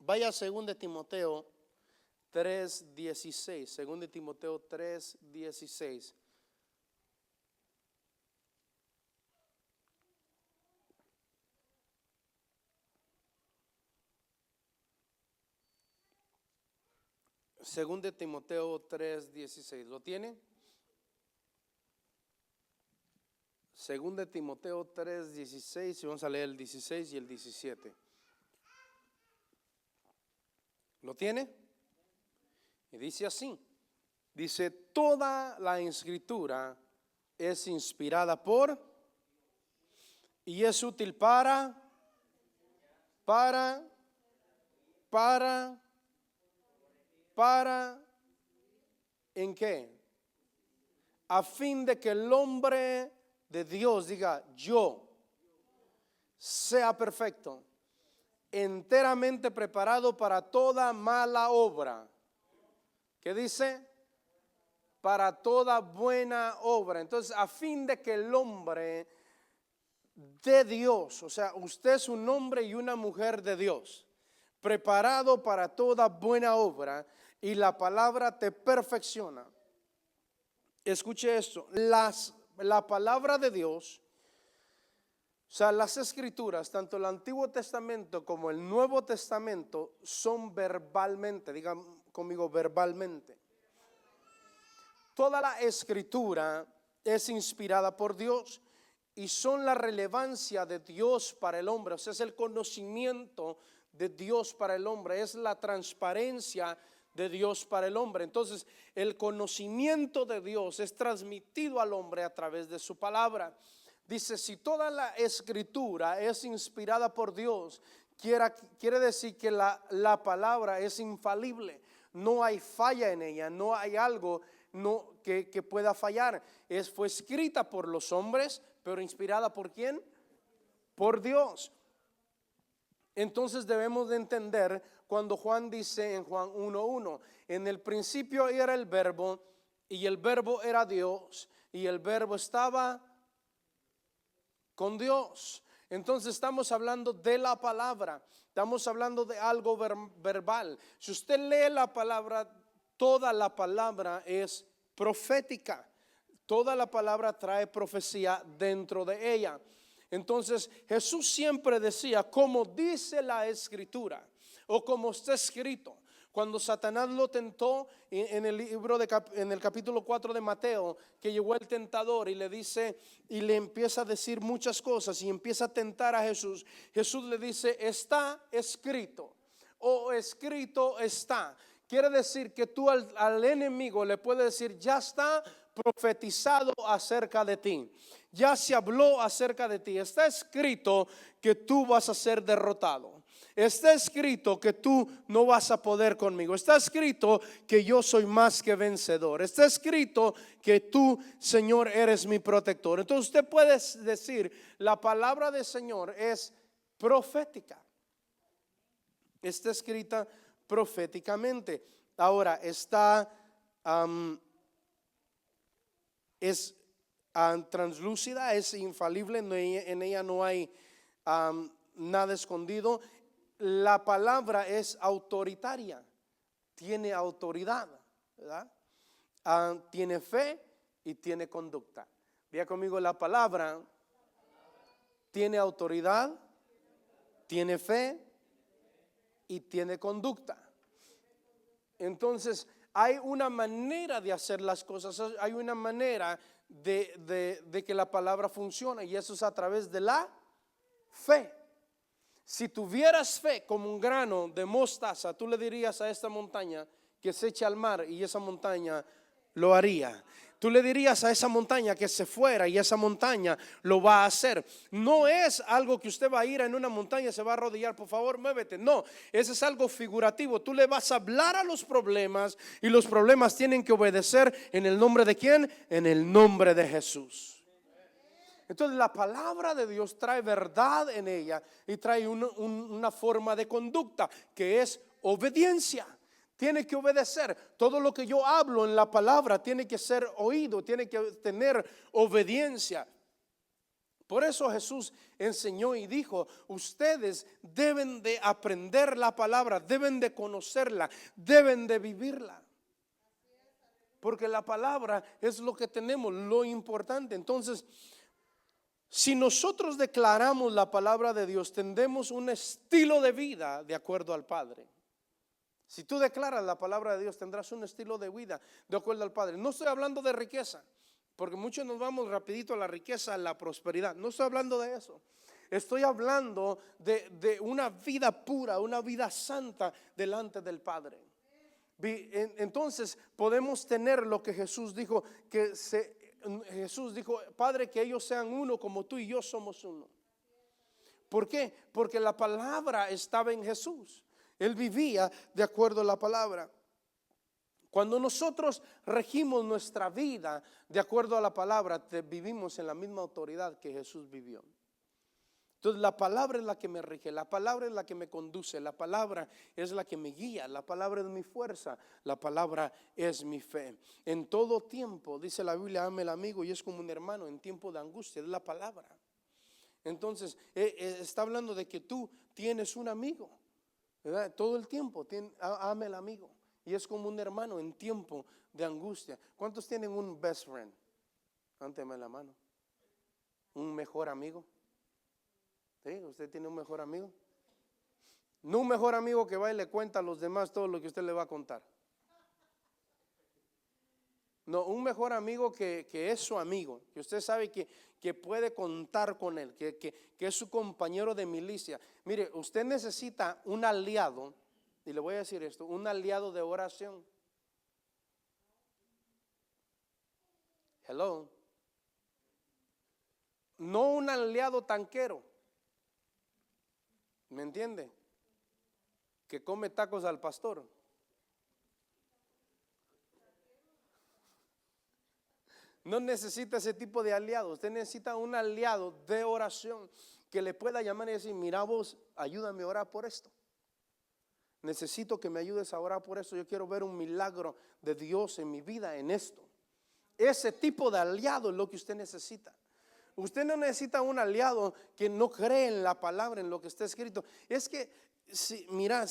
Vaya a 2 Timoteo 3:16. 2 Timoteo 3:16. Segundo Timoteo 3:16. ¿Lo tiene? Segundo Timoteo 3:16. Y vamos a leer el 16 y el 17. ¿Lo tiene? Y dice así. Dice: toda la escritura es inspirada por y es útil para ¿en qué? A fin de que el hombre de Dios, diga yo, sea perfecto, enteramente preparado para toda mala obra. ¿Qué dice? Para toda buena obra. Entonces, a fin de que el hombre de Dios, o sea, usted es un hombre y una mujer de Dios, preparado para toda buena obra, y la palabra te perfecciona. Escuche esto, la palabra de Dios, o sea, las escrituras, tanto el Antiguo Testamento como el Nuevo Testamento, son verbalmente, digan conmigo, verbalmente. Toda la escritura es inspirada por Dios y son la relevancia de Dios para el hombre. O sea, es el conocimiento de Dios para el hombre, es la transparencia de Dios para el hombre. Entonces, el conocimiento de Dios es transmitido al hombre a través de su palabra. Dice, si toda la escritura es inspirada por Dios, quiere decir que la palabra es infalible. No hay falla en ella, no hay algo que pueda fallar. Fue escrita por los hombres, pero inspirada ¿por quién? Por Dios. Entonces debemos de entender cuando Juan dice en Juan 1:1, en el principio era el verbo y el verbo era Dios y el verbo estaba con Dios. Entonces estamos hablando de la palabra, estamos hablando de algo verbal. Si usted lee la palabra, toda la palabra es profética, toda la palabra trae profecía dentro de ella. Entonces Jesús siempre decía como dice la escritura o como está escrito. Cuando Satanás lo tentó en el capítulo 4 de Mateo, que llegó el tentador y le dice y le empieza a decir muchas cosas y empieza a tentar a Jesús. Jesús le dice está escrito o escrito está. Quiere decir que tú al enemigo le puedes decir ya está profetizado acerca de ti. Ya se habló acerca de ti. Está escrito que tú vas a ser derrotado. Está escrito que tú no vas a poder conmigo. Está escrito que yo soy más que vencedor. Está escrito que tú, Señor, eres mi protector. Entonces usted puede decir, la palabra del Señor es profética. Está escrita proféticamente. Ahora está translúcida, es infalible, en ella no hay nada escondido. La palabra es autoritaria, tiene autoridad, ¿verdad? Tiene fe y tiene conducta. Vea conmigo, la palabra tiene autoridad, tiene fe y tiene conducta. Entonces hay una manera de hacer las cosas, hay una manera de que la palabra funcione, y eso es a través de la fe. Si tuvieras fe como un grano de mostaza, tú le dirías a esta montaña que se eche al mar y esa montaña lo haría. Tú le dirías a esa montaña que se fuera y esa montaña lo va a hacer. No es algo que usted va a ir en una montaña y se va a arrodillar, por favor muévete. No, eso es algo figurativo. Tú le vas a hablar a los problemas y los problemas tienen que obedecer. ¿En el nombre de quién? En el nombre de Jesús. Entonces la palabra de Dios trae verdad en ella y trae una forma de conducta que es obediencia. Tiene que obedecer. Todo lo que yo hablo en la palabra tiene que ser oído, tiene que tener obediencia. Por eso Jesús enseñó y dijo: ustedes deben de aprender la palabra, deben de conocerla, deben de vivirla. Porque la palabra es lo que tenemos, lo importante. Entonces, si nosotros declaramos la palabra de Dios, tendremos un estilo de vida de acuerdo al Padre. Si tú declaras la palabra de Dios, tendrás un estilo de vida de acuerdo al Padre. No estoy hablando de riqueza, porque muchos nos vamos rapidito a la riqueza, a la prosperidad. No estoy hablando de eso. Estoy hablando de una vida pura, una vida santa delante del Padre. Entonces podemos tener lo que Jesús dijo, Jesús dijo: Padre, que ellos sean uno como tú y yo somos uno. ¿Por qué? Porque la palabra estaba en Jesús. Él vivía de acuerdo a la palabra. Cuando nosotros regimos nuestra vida de acuerdo a la palabra, vivimos en la misma autoridad que Jesús vivió. Entonces la palabra es la que me rige, la palabra es la que me conduce, la palabra es la que me guía, la palabra es mi fuerza, la palabra es mi fe. En todo tiempo, dice la Biblia, ama el amigo y es como un hermano en tiempo de angustia, es la palabra. Entonces está hablando de que tú tienes un amigo, ¿verdad? Todo el tiempo ama el amigo y es como un hermano en tiempo de angustia. ¿Cuántos tienen un best friend? Cánteme la mano. Un mejor amigo. ¿Sí? ¿Usted tiene un mejor amigo? No un mejor amigo que va y le cuenta a los demás todo lo que usted le va a contar. No, un mejor amigo que es su amigo, que usted sabe que puede contar con él, que es su compañero de milicia. Mire, usted necesita un aliado, y le voy a decir esto, un aliado de oración. Hello. No un aliado tanquero. ¿Me entiende? Que come tacos al pastor. No necesita ese tipo de aliado. Usted necesita un aliado de oración que le pueda llamar y decir: mira vos, ayúdame a orar por esto. Necesito que me ayudes a orar por esto. Yo quiero ver un milagro de Dios en mi vida en esto. Ese tipo de aliado es lo que usted necesita. Usted no necesita un aliado que no cree en la palabra, en lo que está escrito. Es que, mirá,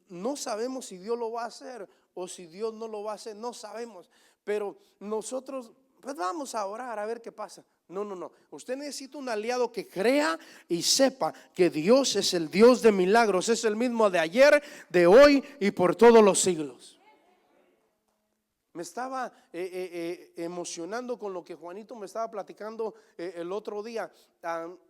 no sabemos si Dios lo va a hacer o si Dios no lo va a hacer, no sabemos. Pero nosotros, pues vamos a orar a ver qué pasa. No. Usted necesita un aliado que crea y sepa que Dios es el Dios de milagros, es el mismo de ayer, de hoy y por todos los siglos. Me estaba emocionando con lo que Juanito me estaba platicando el otro día.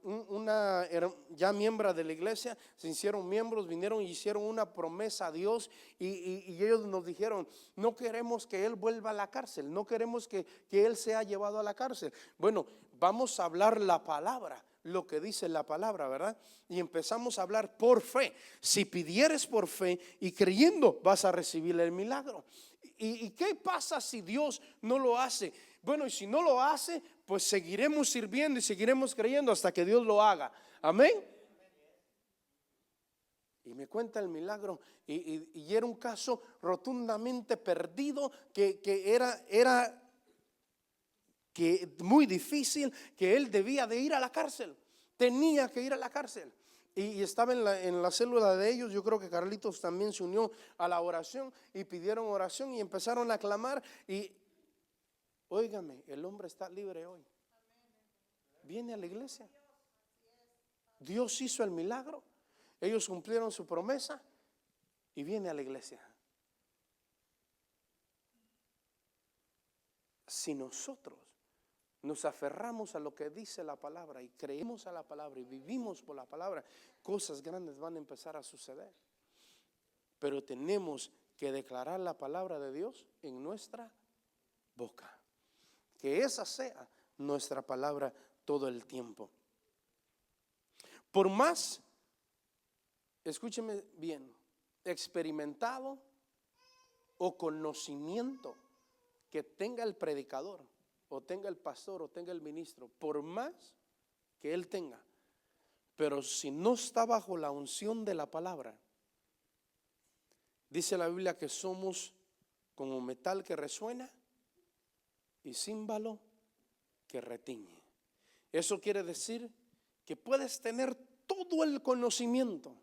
Una ya miembro de la iglesia se hicieron miembros, vinieron y hicieron una promesa a Dios y ellos nos dijeron: no queremos que él vuelva a la cárcel, no queremos que él sea llevado a la cárcel. Bueno, vamos a hablar la palabra, lo que dice la palabra, ¿verdad? Y empezamos a hablar por fe. Si pidieres por fe y creyendo, vas a recibir el milagro. ¿Y qué pasa si Dios no lo hace? Bueno, y si no lo hace, pues seguiremos sirviendo y seguiremos creyendo hasta que Dios lo haga. Amén. Y me cuenta el milagro y era un caso rotundamente perdido que era muy difícil, que él debía de ir a la cárcel, tenía que ir a la cárcel. Y estaba en la célula de ellos. Yo creo que Carlitos también se unió a la oración y pidieron oración y empezaron a clamar. Y óigame, el hombre está libre hoy. Viene a la iglesia. Dios hizo el milagro. Ellos cumplieron su promesa y viene a la iglesia. Si nosotros nos aferramos a lo que dice la palabra y creemos a la palabra y vivimos por la palabra, cosas grandes van a empezar a suceder. Pero tenemos que declarar la palabra de Dios en nuestra boca. Que esa sea nuestra palabra todo el tiempo. Por más, escúcheme bien, experimentado o conocimiento que tenga el predicador, o tenga el pastor, o tenga el ministro, por más que él tenga, pero si no está bajo la unción de la palabra, dice la Biblia que somos como metal que resuena y címbalo que retiñe. Eso quiere decir que puedes tener todo el conocimiento,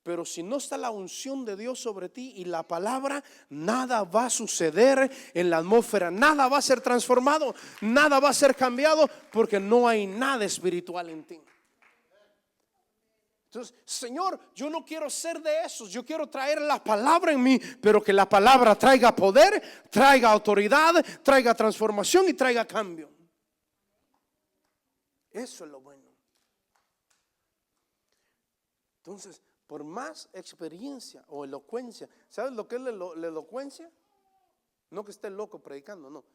pero si no está la unción de Dios sobre ti y la palabra, nada va a suceder en la atmósfera, nada va a ser transformado, nada va a ser cambiado, porque no hay nada espiritual en ti. Entonces, Señor, yo no quiero ser de esos, yo quiero traer la palabra en mí, pero que la palabra traiga poder, traiga autoridad, traiga transformación y traiga cambio. Eso es lo bueno. Entonces, por más experiencia o elocuencia, ¿sabes lo que es la elocuencia? No que esté loco predicando, no.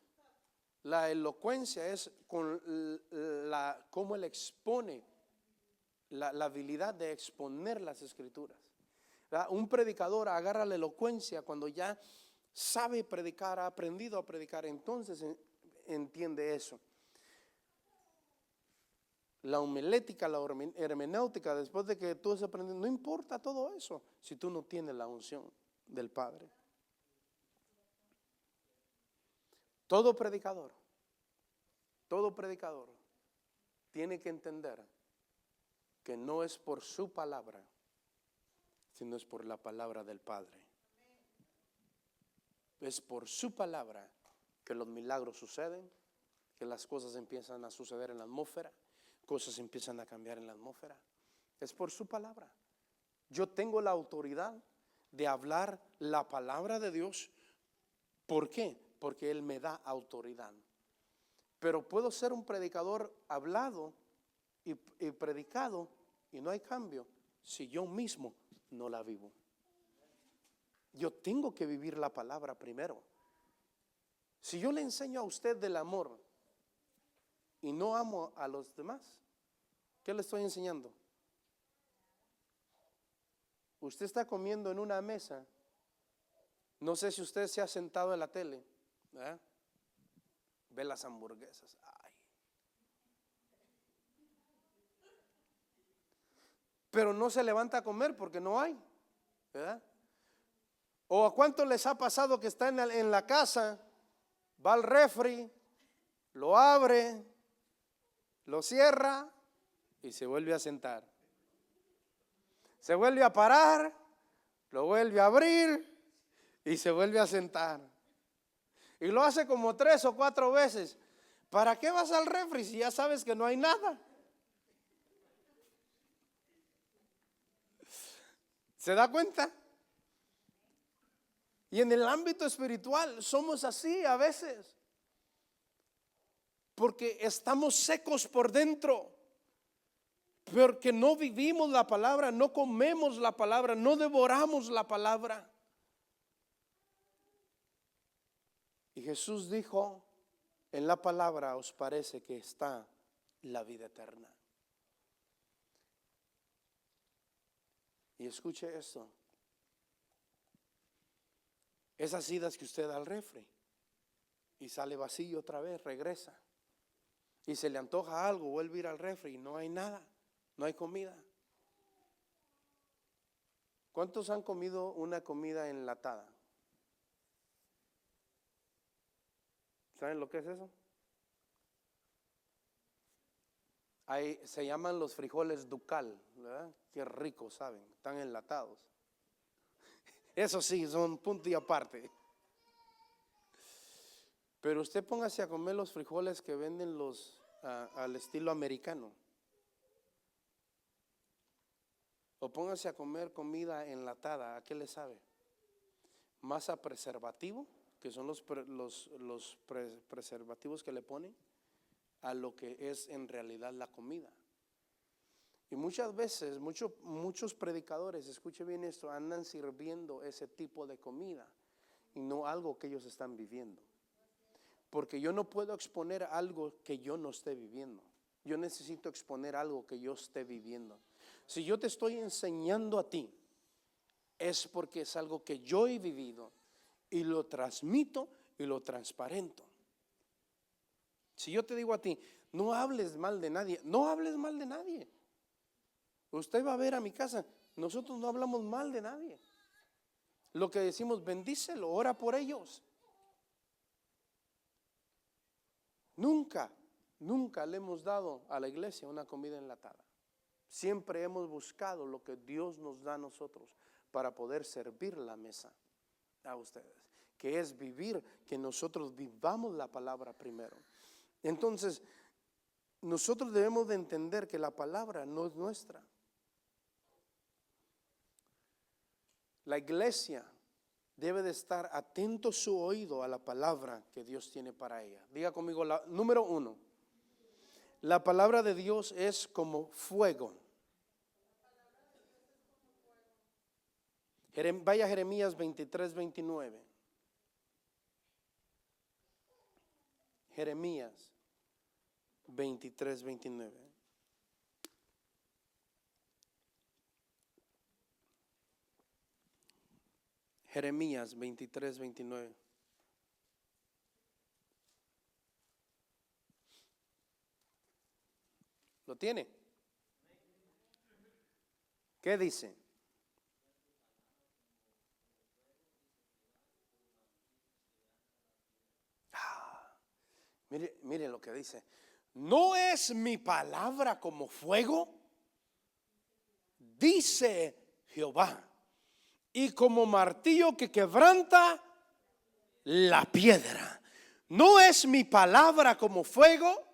La elocuencia es con cómo él expone, la habilidad de exponer las escrituras. ¿Verdad? Un predicador agarra la elocuencia cuando ya sabe predicar, ha aprendido a predicar, entonces entiende eso. La homilética, la hermenéutica, después de que tú has aprendido, no importa todo eso si tú no tienes la unción del Padre. Todo predicador tiene que entender que no es por su palabra, sino es por la palabra del Padre. Es por su palabra que los milagros suceden, que las cosas empiezan a suceder en la atmósfera, cosas empiezan a cambiar en la atmósfera. Es por su palabra. Yo tengo la autoridad de hablar la palabra de Dios. ¿Por qué? Porque Él me da autoridad. Pero puedo ser un predicador hablado y predicado y no hay cambio si yo mismo no la vivo. Yo tengo que vivir la palabra primero. Si yo le enseño a usted del amor y no amo a los demás, ¿qué le estoy enseñando? Usted está comiendo en una mesa. No sé si usted se ha sentado en la tele, ¿verdad? Ve las hamburguesas. Ay. Pero no se levanta a comer porque no hay, ¿verdad? ¿O a cuánto les ha pasado que está en la casa, va al refri, lo abre, lo cierra y se vuelve a sentar? Se vuelve a parar, lo vuelve a abrir y se vuelve a sentar. Y lo hace como 3 o 4 veces. ¿Para qué vas al refri si ya sabes que no hay nada? ¿Se da cuenta? Y en el ámbito espiritual somos así a veces, porque estamos secos por dentro, porque no vivimos la palabra, no comemos la palabra, no devoramos la palabra. Y Jesús dijo, en la palabra os parece que está la vida eterna. Y escuche esto. Esas idas que usted da al refri y sale vacío otra vez, regresa. Y se le antoja algo, vuelve a ir al refri y no hay nada, no hay comida. ¿Cuántos han comido una comida enlatada? ¿Saben lo que es eso? Se llaman los frijoles ducal, ¿verdad? Qué ricos, saben, están enlatados. Eso sí, son punto y aparte. Pero usted póngase a comer los frijoles que venden al estilo americano. O póngase a comer comida enlatada. ¿A qué le sabe? Más a preservativo, que son los preservativos que le ponen, a lo que es en realidad la comida. Y muchas veces, muchos predicadores, escuche bien esto, andan sirviendo ese tipo de comida y no algo que ellos están viviendo. Porque yo no puedo exponer algo que yo no esté viviendo. Yo necesito exponer algo que yo esté viviendo. Si yo te estoy enseñando a ti, es porque es algo que yo he vivido y lo transmito y lo transparento. Si yo te digo a ti, no hables mal de nadie, no hables mal de nadie. Usted va a ver a mi casa, nosotros no hablamos mal de nadie. Lo que decimos, bendícelo, ora por ellos. Nunca nunca le hemos dado a la iglesia una comida enlatada. Siempre hemos buscado lo que Dios nos da a nosotros para poder servir la mesa a ustedes, que es vivir, que nosotros vivamos la palabra primero. Entonces, nosotros debemos de entender que la palabra no es nuestra. La iglesia debe de estar atento su oído a la palabra que Dios tiene para ella. Diga conmigo, número 1, la palabra de Dios es como fuego. Vaya a Jeremías 23:29. Jeremías 23:29. Jeremías 23:29. ¿Lo tiene? ¿Qué dice? Mire lo que dice. ¿No es mi palabra como fuego? Dice Jehová. Y como martillo que quebranta la piedra. ¿No es mi palabra como fuego?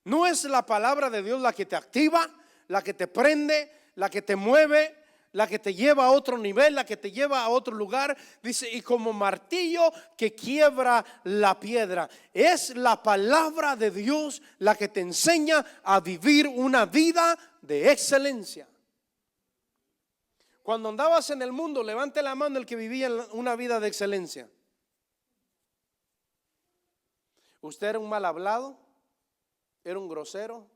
¿No es la palabra de Dios la que te activa, la que te prende, la que te mueve, la que te lleva a otro nivel, la que te lleva a otro lugar? Dice, y como martillo que quiebra la piedra. Es la palabra de Dios la que te enseña a vivir una vida de excelencia. Cuando andabas en el mundo, levante la mano el que vivía una vida de excelencia. ¿Usted era un mal hablado? ¿Era un grosero?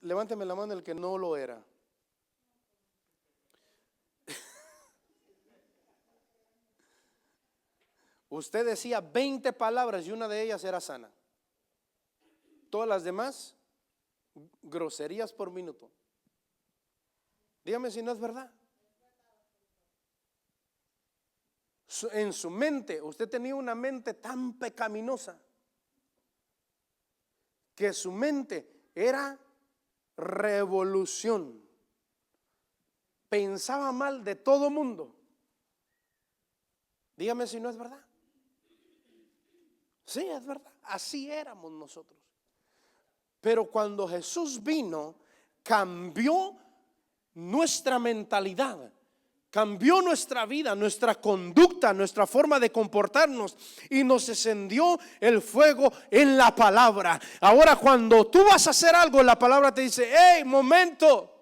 Levánteme la mano el que no lo era. Usted decía 20 palabras y una de ellas era sana. Todas las demás, groserías por minuto. Dígame si no es verdad. En su mente, usted tenía una mente tan pecaminosa que su mente era revolución. Pensaba mal de todo mundo. Dígame si no es verdad. Sí, es verdad. Así éramos nosotros. Pero cuando Jesús vino, cambió nuestra mentalidad, cambió nuestra vida, nuestra conducta, nuestra forma de comportarnos, y nos encendió el fuego en la palabra. Ahora cuando tú vas a hacer algo, la palabra te dice: hey, momento.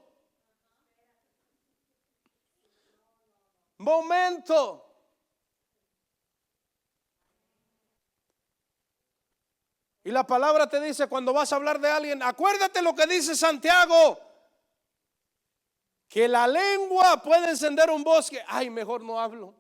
Y la palabra te dice, cuando vas a hablar de alguien, acuérdate lo que dice Santiago, que la lengua puede encender un bosque. Ay, mejor no hablo.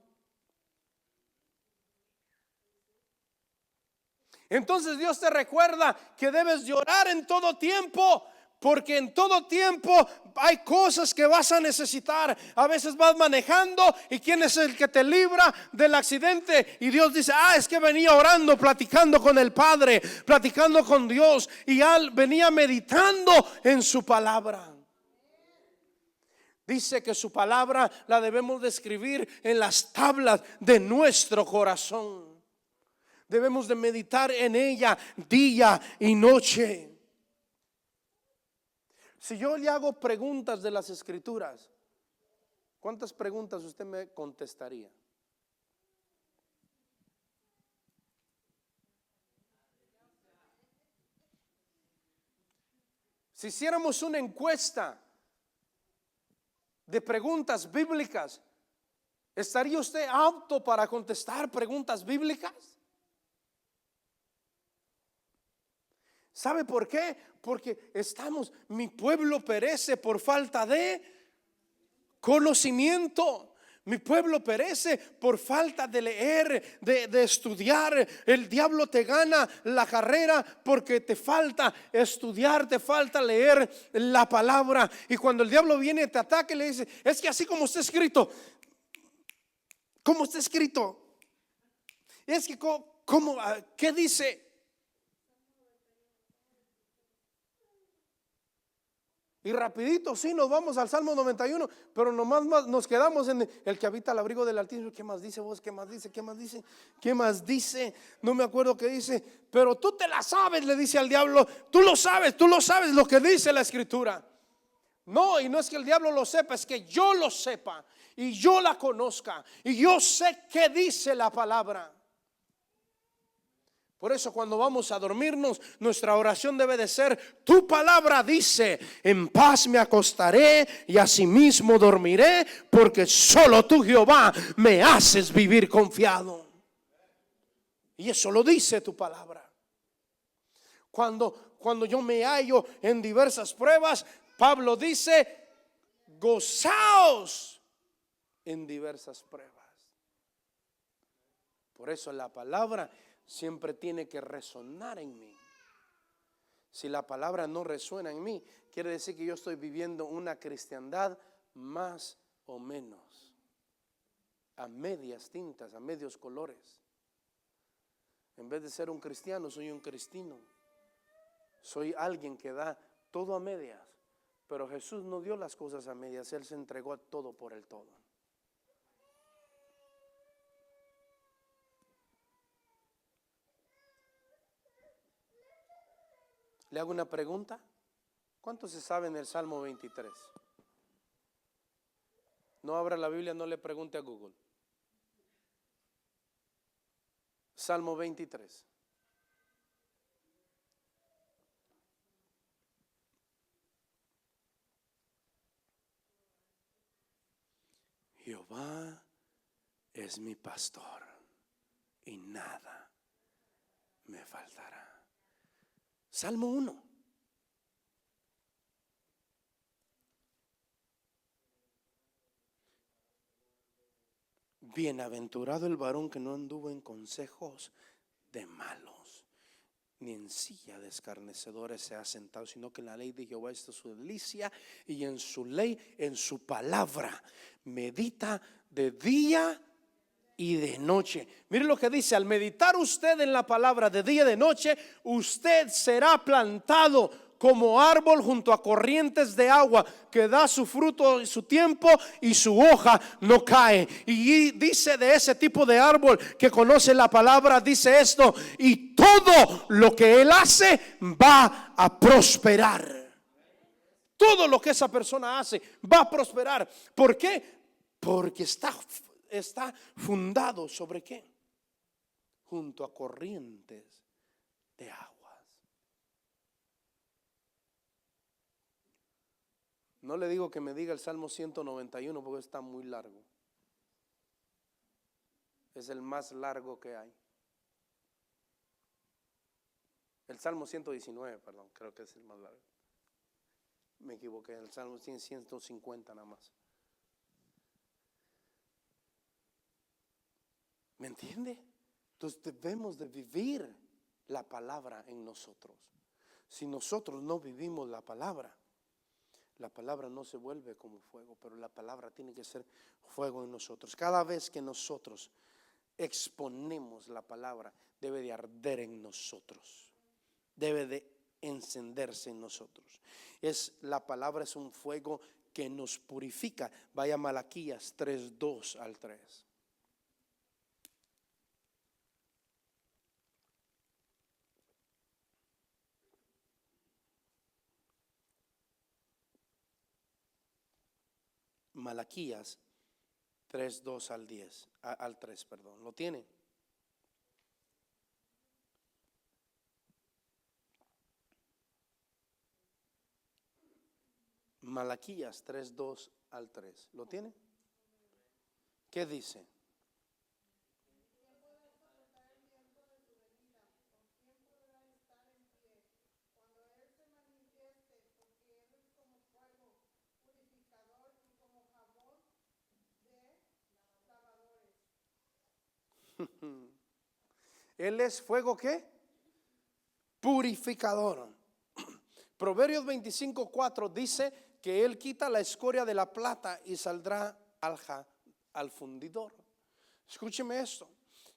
Entonces Dios te recuerda que debes llorar en todo tiempo, porque en todo tiempo hay cosas que vas a necesitar. A veces vas manejando y ¿quién es el que te libra del accidente? Y Dios dice: es que venía orando, platicando con el Padre, platicando con Dios, y venía meditando en su palabra. Dice que su palabra la debemos de escribir en las tablas de nuestro corazón. Debemos de meditar en ella día y noche. Si yo le hago preguntas de las Escrituras, ¿cuántas preguntas usted me contestaría? Si hiciéramos una encuesta de preguntas bíblicas, ¿estaría usted apto para contestar preguntas bíblicas? ¿Sabe por qué? Porque mi pueblo perece por falta de conocimiento. Mi pueblo perece por falta de leer, de estudiar. El diablo te gana la carrera porque te falta estudiar, te falta leer la palabra. Y cuando el diablo viene y te ataca, le dice: es que así como está escrito. ¿Cómo está escrito? Es que, ¿cómo? ¿Qué dice? Y rapidito, sí, nos vamos al Salmo 91, pero nomás nos quedamos en el que habita al abrigo del Altísimo. ¿Qué más dice vos? ¿Qué más dice? ¿Qué más dice? ¿Qué más dice? No me acuerdo qué dice, pero tú te la sabes, le dice al diablo. Tú lo sabes lo que dice la Escritura. No, y no es que el diablo lo sepa, es que yo lo sepa y yo la conozca y yo sé qué dice la palabra. Por eso cuando vamos a dormirnos, nuestra oración debe de ser: tu palabra dice, en paz me acostaré y asimismo dormiré, porque solo tú, Jehová, me haces vivir confiado. Y eso lo dice tu palabra. Cuando yo me hallo en diversas pruebas, Pablo dice: gozaos en diversas pruebas. Por eso la palabra siempre tiene que resonar en mí. Si la palabra no resuena en mí, quiere decir que yo estoy viviendo una cristiandad más o menos, a medias tintas, a medios colores. En vez de ser un cristiano, soy un cristino. Soy alguien que da todo a medias. Pero Jesús no dio las cosas a medias, Él se entregó a todo por el todo. Le hago una pregunta. ¿Cuántos se saben el Salmo 23? No abra la Biblia, no le pregunte a Google. Salmo 23. Jehová es mi pastor y nada me faltará. Salmo 1. Bienaventurado el varón que no anduvo en consejos de malos, ni en silla de escarnecedores se ha sentado, sino que en la ley de Jehová está su delicia, y en su ley, en su palabra, medita de día y de noche. Mire lo que dice: al meditar usted en la palabra de día y de noche, usted será plantado como árbol junto a corrientes de agua, que da su fruto en su tiempo y su hoja no cae. Y dice de ese tipo de árbol que conoce la palabra, dice esto: y todo lo que él hace va a prosperar. Todo lo que esa persona hace va a prosperar. ¿Por qué? Porque está fundado sobre qué? Junto a corrientes de aguas. No le digo que me diga el Salmo 191 porque está muy largo. Es el más largo que hay. El Salmo 119, perdón, creo que es el más largo. Me equivoqué, el Salmo 150 nada más. ¿Me entiende? Entonces debemos de vivir la palabra en nosotros. Si nosotros no vivimos la palabra no se vuelve como fuego, pero la palabra tiene que ser fuego en nosotros. Cada vez que nosotros exponemos la palabra, debe de arder en nosotros, debe de encenderse en nosotros. La palabra es un fuego que nos purifica. Vaya a Malaquías 3:2 al 3. Malaquías 3:2 al 10, al 3, perdón. ¿Lo tiene? Malaquías 3:2 al 3. ¿Lo tiene? ¿Qué dice? Él es fuego, ¿qué? Purificador. Proverbios 25:4 dice que Él quita la escoria de la plata y saldrá alja al fundidor. Escúcheme esto.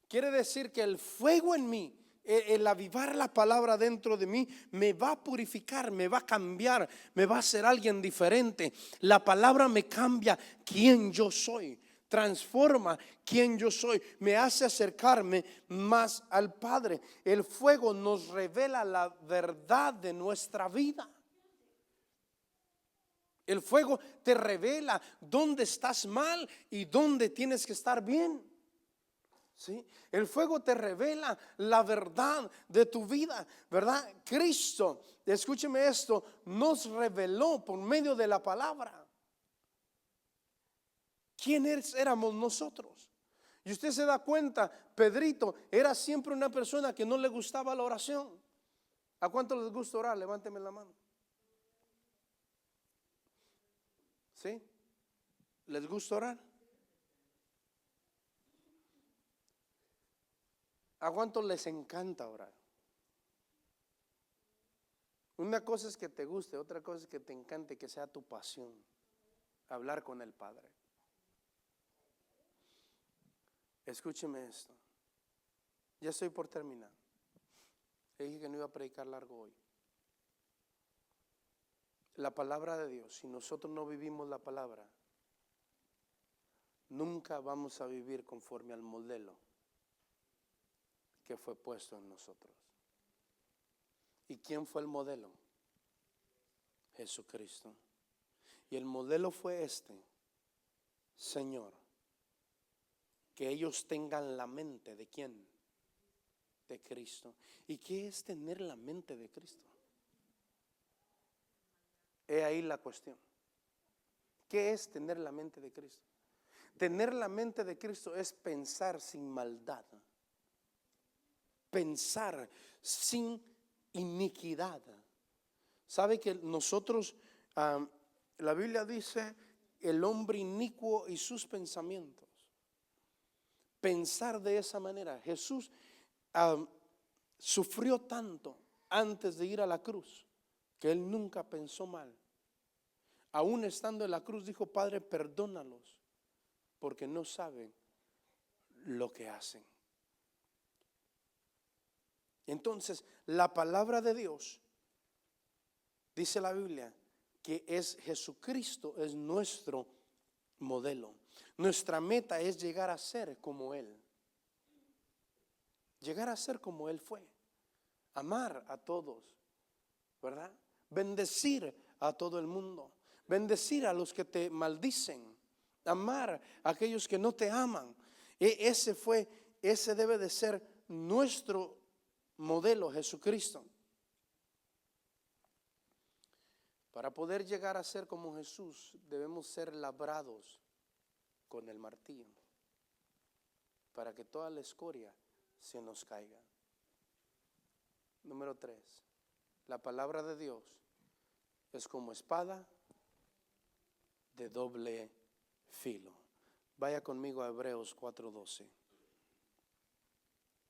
Quiere decir que el fuego en mí El avivar la palabra dentro de mí me va a purificar, me va a cambiar, me va a hacer alguien diferente. La palabra me cambia quién yo soy, transforma quién yo soy, me hace acercarme más al Padre. El fuego nos revela la verdad de nuestra vida. El fuego te revela dónde estás mal y dónde tienes que estar bien. ¿Sí? El fuego te revela la verdad de tu vida, ¿verdad? Cristo, escúcheme esto, nos reveló por medio de la palabra quiénes éramos nosotros. Y usted se da cuenta, Pedrito era siempre una persona que no le gustaba la oración. ¿A cuánto les gusta orar? Levánteme la mano. ¿Sí? ¿Les gusta orar? ¿A cuánto les encanta orar? Una cosa es que te guste, otra cosa es que te encante, que sea tu pasión, hablar con el Padre. Escúcheme esto. Ya estoy por terminar. Le dije que no iba a predicar largo hoy. La palabra de Dios, si nosotros no vivimos la palabra, nunca vamos a vivir conforme al modelo que fue puesto en nosotros. ¿Y quién fue el modelo? Jesucristo. Y el modelo fue este: Señor, que ellos tengan la mente de quién, de Cristo. ¿Y qué es tener la mente de Cristo? He ahí la cuestión. ¿Qué es tener la mente de Cristo? Tener la mente de Cristo es pensar sin maldad, pensar sin iniquidad. ¿Sabe que nosotros, la Biblia dice, el hombre inicuo y sus pensamientos? Pensar de esa manera. Jesús sufrió tanto antes de ir a la cruz que él nunca pensó mal. Aún estando en la cruz dijo: Padre, perdónalos, porque no saben lo que hacen. Entonces, la palabra de Dios, dice la Biblia, que es Jesucristo, es nuestro modelo. Nuestra meta es llegar a ser como Él. Llegar a ser como Él fue. Amar a todos, ¿verdad? Bendecir a todo el mundo. Bendecir a los que te maldicen. Amar a aquellos que no te aman. Ese debe de ser nuestro modelo, Jesucristo. Para poder llegar a ser como Jesús, debemos ser labrados con el martillo, para que toda la escoria se nos caiga. Número 3, la palabra de Dios es como espada de doble filo. Vaya conmigo a Hebreos 4:12.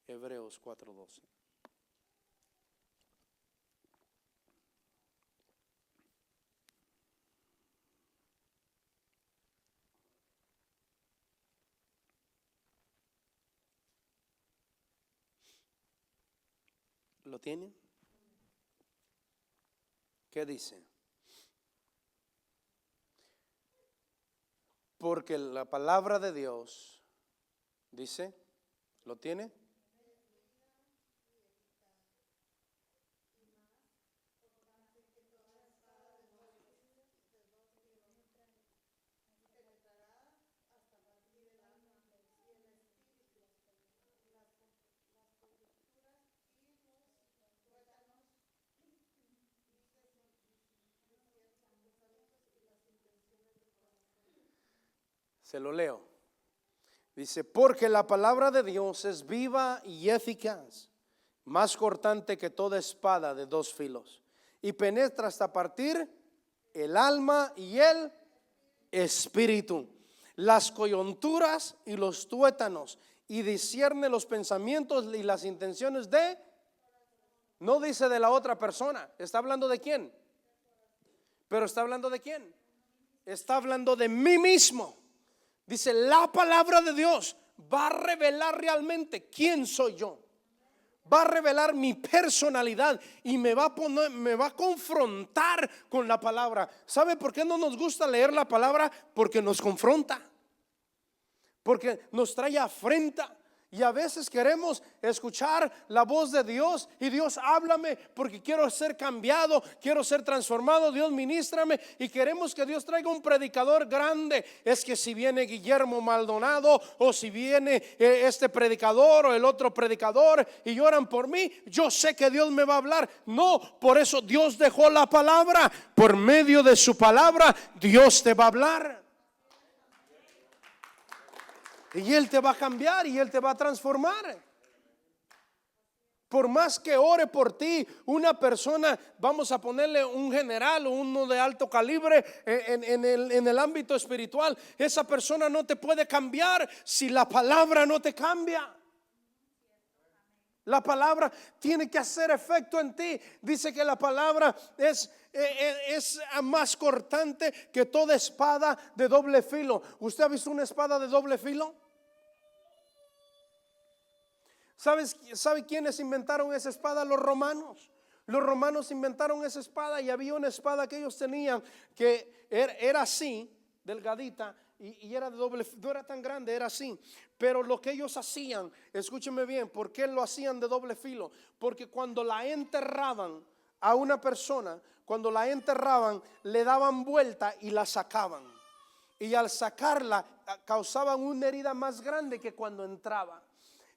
Hebreos 4:12. ¿Lo tienen? ¿Qué dice? Porque la palabra de Dios dice, ¿lo tiene? Se lo leo. Dice: porque la palabra de Dios es viva y eficaz, más cortante que toda espada de dos filos, y penetra hasta partir el alma y el espíritu, las coyunturas y los tuétanos, y discierne los pensamientos y las intenciones de, no dice de la otra persona, está hablando de quién, pero está hablando de quién, está hablando de mí mismo. Dice: la palabra de Dios va a revelar realmente quién soy yo, va a revelar mi personalidad y me va a confrontar con la palabra. ¿Sabe por qué no nos gusta leer la palabra? Porque nos confronta, porque nos trae afrenta. Y a veces queremos escuchar la voz de Dios y Dios, háblame porque quiero ser cambiado, quiero ser transformado, Dios ministrame, y queremos que Dios traiga un predicador grande. Es que si viene Guillermo Maldonado o si viene este predicador o el otro predicador y oran por mí, yo sé que Dios me va a hablar. No, por eso Dios dejó la palabra. Por medio de su palabra Dios te va a hablar. Y Él te va a cambiar y Él te va a transformar. Por más que ore por ti una persona, vamos a ponerle un general o uno de alto calibre en el ámbito espiritual, esa persona no te puede cambiar si la palabra no te cambia. La palabra tiene que hacer efecto en ti. Dice que la palabra es más cortante que toda espada de doble filo. ¿Usted ha visto una espada de doble filo? ¿Sabe quiénes inventaron esa espada? Los romanos. Los romanos inventaron esa espada y había una espada que ellos tenían que era así, delgadita, y era de doble, no era tan grande, era así. Pero lo que ellos hacían, escúcheme bien, ¿por qué lo hacían de doble filo? Porque cuando la enterraban a una persona, cuando la enterraban, le daban vuelta y la sacaban. Y al sacarla, causaban una herida más grande que cuando entraba.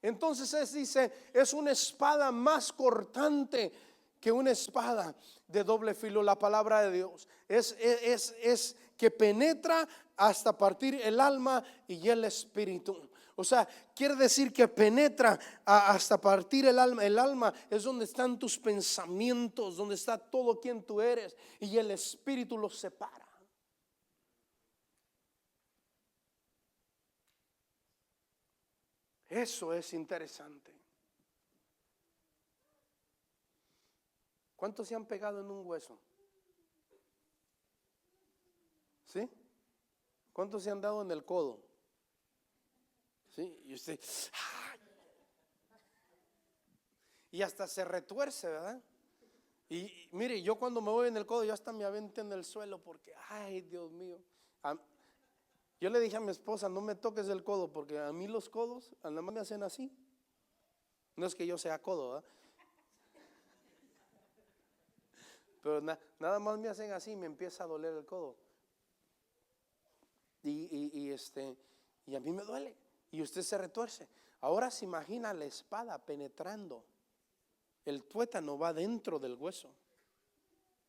Entonces dice, es una espada más cortante que una espada de doble filo. La palabra de Dios es que penetra hasta partir el alma y el espíritu. O sea, quiere decir que penetra hasta partir el alma. El alma es donde están tus pensamientos, donde está todo quien tú eres, y el espíritu los separa. Eso es interesante. ¿Cuántos se han pegado en un hueso? ¿Sí? ¿Cuántos se han dado en el codo? ¿Sí? Y usted, ¡ay! Y hasta se retuerce, ¿verdad? Y mire, yo cuando me voy en el codo, yo hasta me avento en el suelo porque, ay, Dios mío. Yo le dije a mi esposa, no me toques el codo, porque a mí los codos nada más me hacen así. No es que yo sea codo, ¿verdad? Pero nada más me hacen así y me empieza a doler el codo. Y a mí me duele. Y usted se retuerce. Ahora se imagina la espada penetrando. El tuétano va dentro del hueso.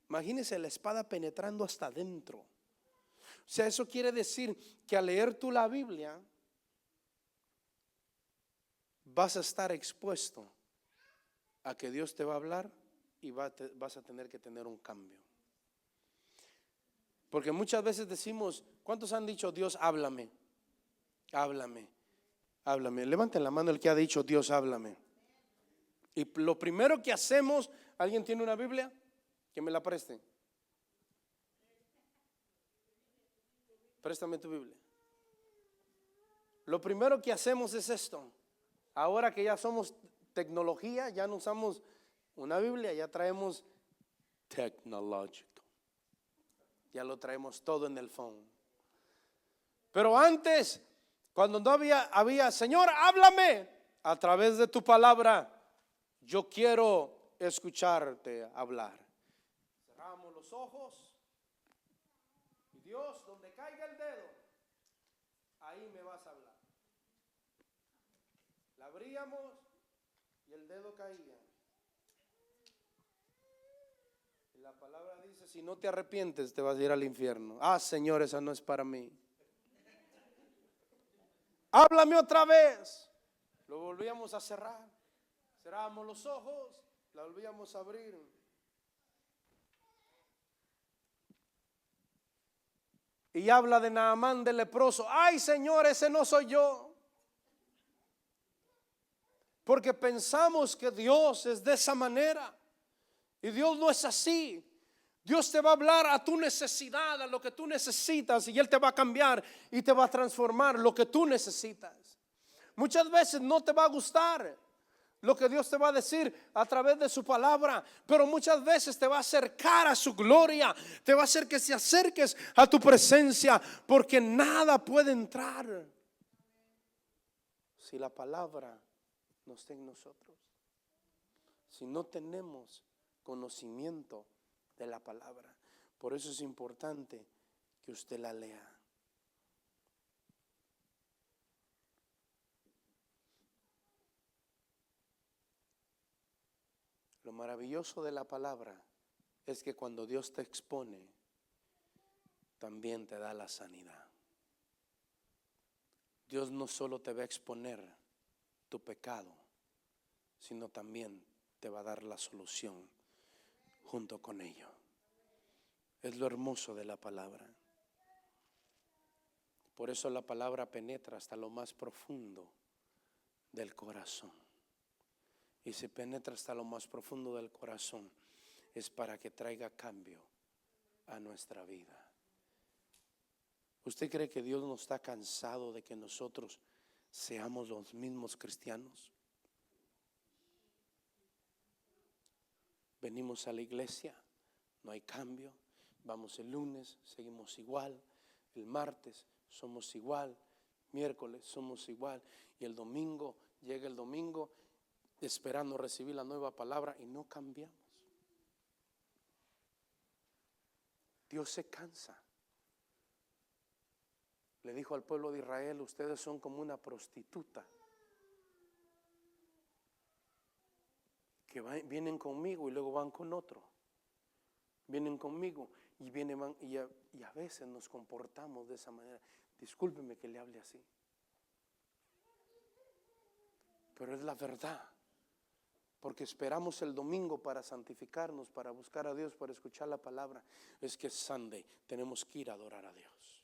Imagínese la espada penetrando hasta dentro. O sea, eso quiere decir que al leer tú la Biblia vas a estar expuesto a que Dios te va a hablar y vas a tener que tener un cambio. Porque muchas veces decimos, ¿cuántos han dicho Dios háblame? Háblame, háblame. Levanten la mano el que ha dicho Dios háblame. Y lo primero que hacemos, ¿alguien tiene una Biblia? Que me la preste. Préstame tu Biblia. Lo primero que hacemos es esto. Ahora que ya somos tecnología, ya no usamos una Biblia, ya traemos tecnológico. Ya lo traemos todo en el phone. Pero antes, cuando no había, Señor, háblame a través de tu palabra. Yo quiero escucharte hablar. Cerramos los ojos. Y Dios, donde caiga el dedo, ahí me vas a hablar. La abríamos y el dedo caía. Y la palabra dice, si no te arrepientes te vas a ir al infierno. Ah, Señor, esa no es para mí. Háblame otra vez. Lo volvíamos a cerrar. Cerrábamos los ojos, la volvíamos a abrir. Y habla de Naamán del leproso. Ay, Señor, ese no soy yo. Porque pensamos que Dios es de esa manera. Y Dios no es así. Dios te va a hablar a tu necesidad, a lo que tú necesitas, y Él te va a cambiar y te va a transformar lo que tú necesitas. Muchas veces no te va a gustar. lo que Dios te va a decir a través de su palabra, pero muchas veces te va a acercar a su gloria, te va a hacer que se acerques a tu presencia, porque nada puede entrar si la palabra no está en nosotros, si no tenemos conocimiento de la palabra. Por eso es importante que usted la lea. Lo maravilloso de la palabra es que cuando Dios te expone, también te da la sanidad. Dios no solo te va a exponer tu pecado, sino también te va a dar la solución junto con ello. Es lo hermoso de la palabra. Por eso la palabra penetra hasta lo más profundo del corazón. Y si penetra hasta lo más profundo del corazón, es para que traiga cambio a nuestra vida. ¿Usted cree que Dios no está cansado de que nosotros seamos los mismos cristianos? Venimos a la iglesia, no hay cambio. Vamos el lunes, seguimos igual. El martes somos igual. Miércoles somos igual. Y el domingo, llega el domingo esperando recibir la nueva palabra y no cambiamos. Dios se cansa. Le dijo al pueblo de Israel: ustedes son como una prostituta que vienen conmigo y luego van con otro. Vienen conmigo y vienen y a veces nos comportamos de esa manera. Discúlpeme que le hable así, pero es la verdad. Porque esperamos el domingo para santificarnos, para buscar a Dios, para escuchar la palabra. Es que es Sunday, tenemos que ir a adorar a Dios.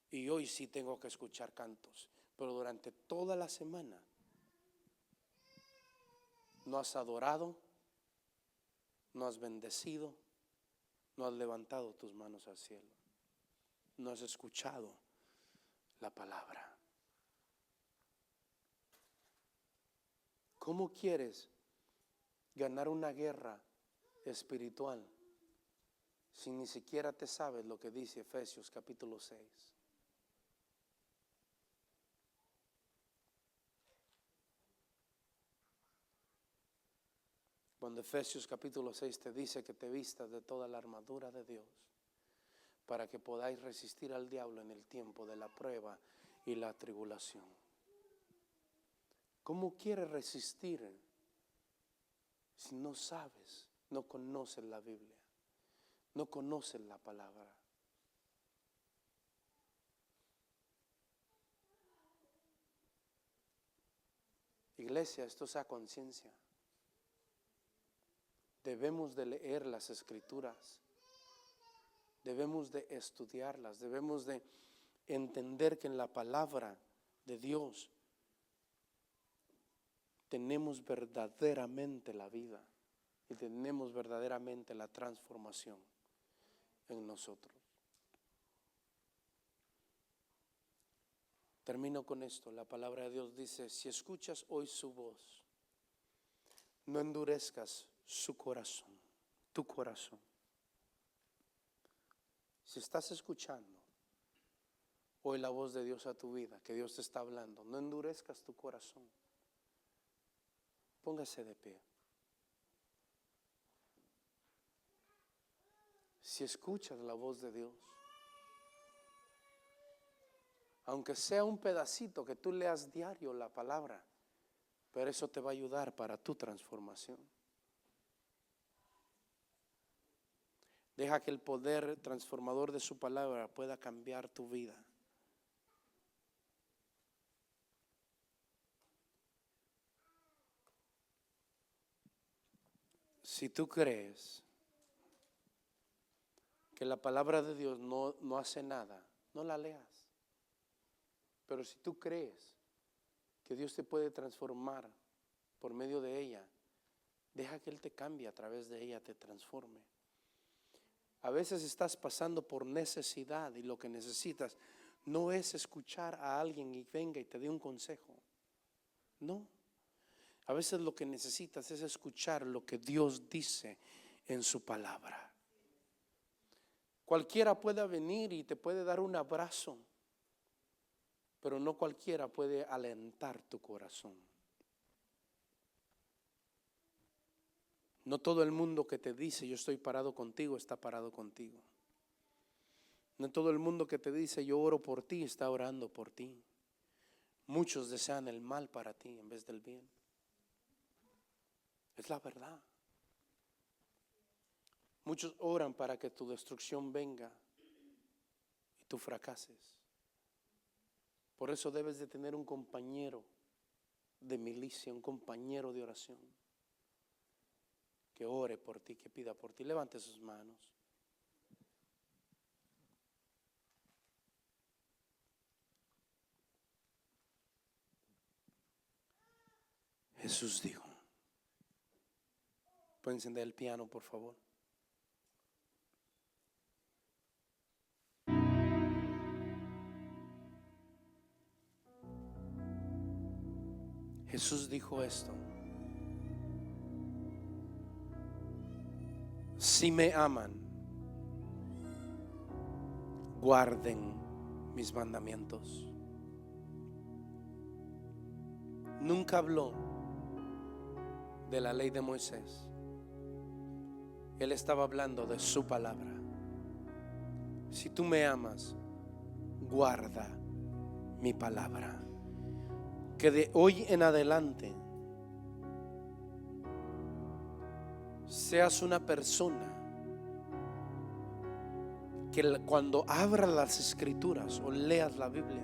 Y hoy sí tengo que escuchar cantos, pero durante toda la semana no has adorado, no has bendecido, no has levantado tus manos al cielo, no has escuchado la palabra. ¿Cómo quieres ganar una guerra espiritual si ni siquiera te sabes lo que dice Efesios capítulo 6? Cuando Efesios capítulo 6 te dice que te vistas de toda la armadura de Dios para que podáis resistir al diablo en el tiempo de la prueba y la tribulación. ¿Cómo quieres resistir si no sabes, no conoces la Biblia, no conoces la palabra? Iglesia, esto es a conciencia. Debemos de leer las escrituras, debemos de estudiarlas, debemos de entender que en la palabra de Dios tenemos verdaderamente la vida y tenemos verdaderamente la transformación en nosotros. Termino con esto. La palabra de Dios dice: si escuchas hoy su voz, no endurezcas su corazón, tu corazón. Si estás escuchando hoy la voz de Dios a tu vida, que Dios te está hablando, no endurezcas tu corazón. Póngase de pie. Si escuchas la voz de Dios, aunque sea un pedacito que tú leas diario la palabra, pero eso te va a ayudar para tu transformación. Deja que el poder transformador de su palabra pueda cambiar tu vida. Si tú crees que la palabra de Dios no hace nada, no la leas. Pero si tú crees que Dios te puede transformar por medio de ella, deja que Él te cambie a través de ella, te transforme. A veces estás pasando por necesidad y lo que necesitas no es escuchar a alguien y venga y te dé un consejo. No. A veces lo que necesitas es escuchar lo que Dios dice en su palabra. Cualquiera puede venir y te puede dar un abrazo, pero no cualquiera puede alentar tu corazón. No todo el mundo que te dice yo estoy parado contigo está parado contigo. No todo el mundo que te dice yo oro por ti está orando por ti. Muchos desean el mal para ti en vez del bien. Es la verdad. Muchos oran para que tu destrucción venga y tú fracases. Por eso debes de tener un compañero de milicia, un compañero de oración que ore por ti, que pida por ti. Levante sus manos. Jesús dijo. ¿Pueden encender el piano, por favor? Jesús dijo esto: si me aman, guarden mis mandamientos. Nunca habló de la ley de Moisés. Él estaba hablando de su palabra. Si tú me amas, guarda mi palabra. Que de hoy en adelante seas una persona que cuando abras las escrituras o leas la Biblia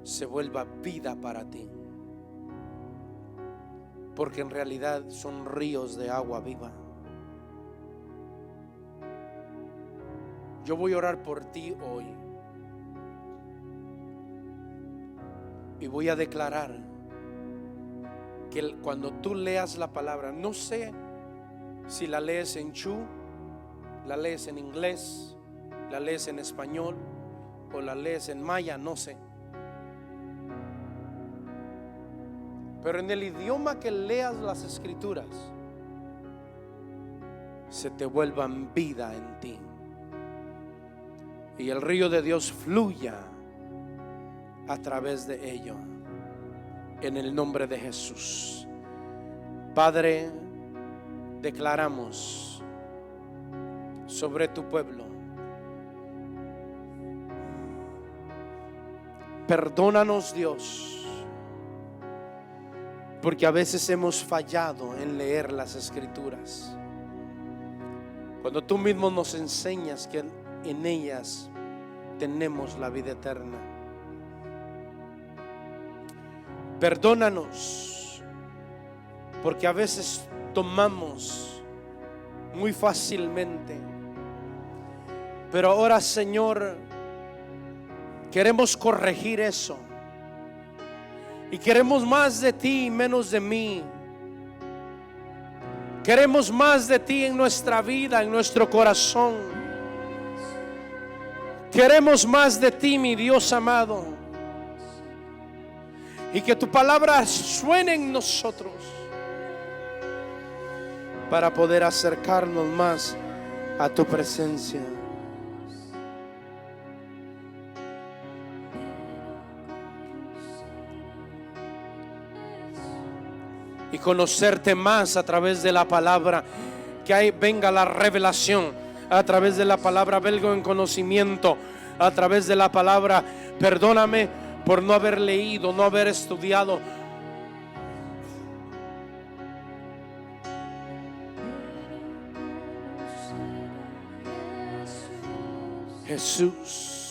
se vuelva vida para ti, porque en realidad son ríos de agua viva. Yo voy a orar por ti hoy y voy a declarar que cuando tú leas la palabra, no sé si la lees en Chu, la lees en inglés, la lees en español o la lees en maya, no sé. Pero en el idioma que leas las escrituras, se te vuelvan vida en ti. Y el río de Dios fluya a través de ello. En el nombre de Jesús. Padre, declaramos sobre tu pueblo. Perdónanos, Dios, porque a veces hemos fallado en leer las escrituras. Cuando tú mismo nos enseñas que en ellas tenemos la vida eterna. Perdónanos, porque a veces tomamos muy fácilmente. Pero ahora, Señor, queremos corregir eso. Y queremos más de ti y menos de mí. Queremos más de ti en nuestra vida, en nuestro corazón. Queremos más de ti, mi Dios amado. Y que tu palabra suene en nosotros para poder acercarnos más a tu presencia. Y conocerte más a través de la palabra. Que ahí venga la revelación. A través de la palabra venga en conocimiento. A través de la palabra. Perdóname por no haber leído, no haber estudiado. Jesús.